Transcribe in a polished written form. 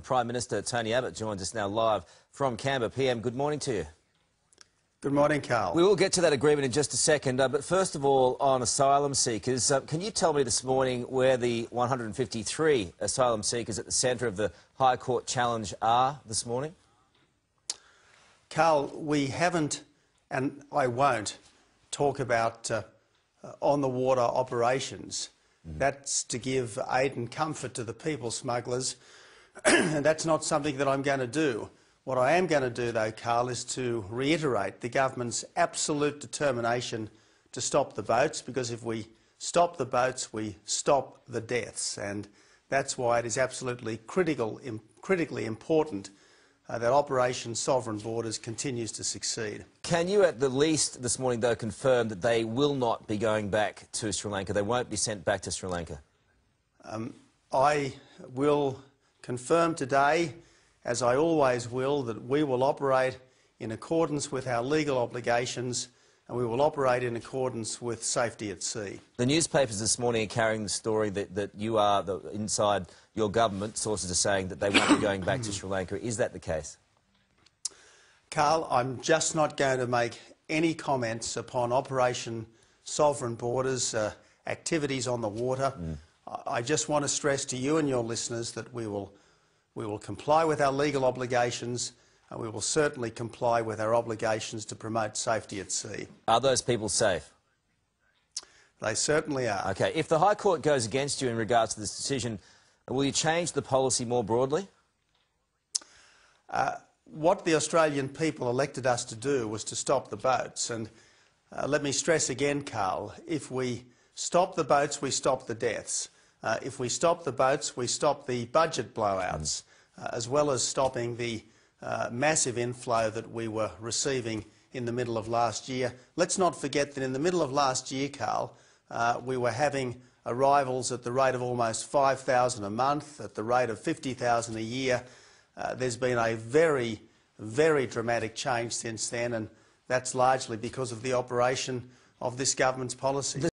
Prime Minister Tony Abbott joins us now live from Canberra. PM, good morning to you. Good morning, Carl. We will get to that agreement in just a second, but first of all, on asylum seekers, can you tell me this morning where the 153 asylum seekers at the centre of the High Court challenge are this morning? Carl, we haven't, and I won't, talk about on-the-water operations. That's to give aid and comfort to the people smugglers, and that's not something that I'm going to do. What I am going to do, though, Carl, is to reiterate the government's absolute determination to stop the boats, because if we stop the boats, we stop the deaths, and that's why it is absolutely critically important that Operation Sovereign Borders continues to succeed. Can you at the least this morning, though, confirm that they will not be going back to Sri Lanka? They won't be sent back to Sri Lanka? I will confirm today, as I always will, that we will operate in accordance with our legal obligations, and we will operate in accordance with safety at sea. The newspapers this morning are carrying the story that you are inside your government. Sources are saying that they won't be going back to Sri Lanka. Is that the case? Carl, I'm just not going to make any comments upon Operation Sovereign Borders activities on the water. I just want to stress to you and your listeners that we will comply with our legal obligations, and we will certainly comply with our obligations to promote safety at sea. Are those people safe? They certainly are. OK. If the High Court goes against you in regards to this decision, will you change the policy more broadly? What the Australian people elected us to do was to stop the boats. And let me stress again, Carl, if we stop the boats, we stop the deaths. If we stop the boats, we stop the budget blowouts, as well as stopping the massive inflow that we were receiving in the middle of last year. Let's not forget that in the middle of last year, Carl, we were having arrivals at the rate of almost 5,000 a month, at the rate of 50,000 a year. There's been a very, very dramatic change since then, and that's largely because of the operation of this government's policy.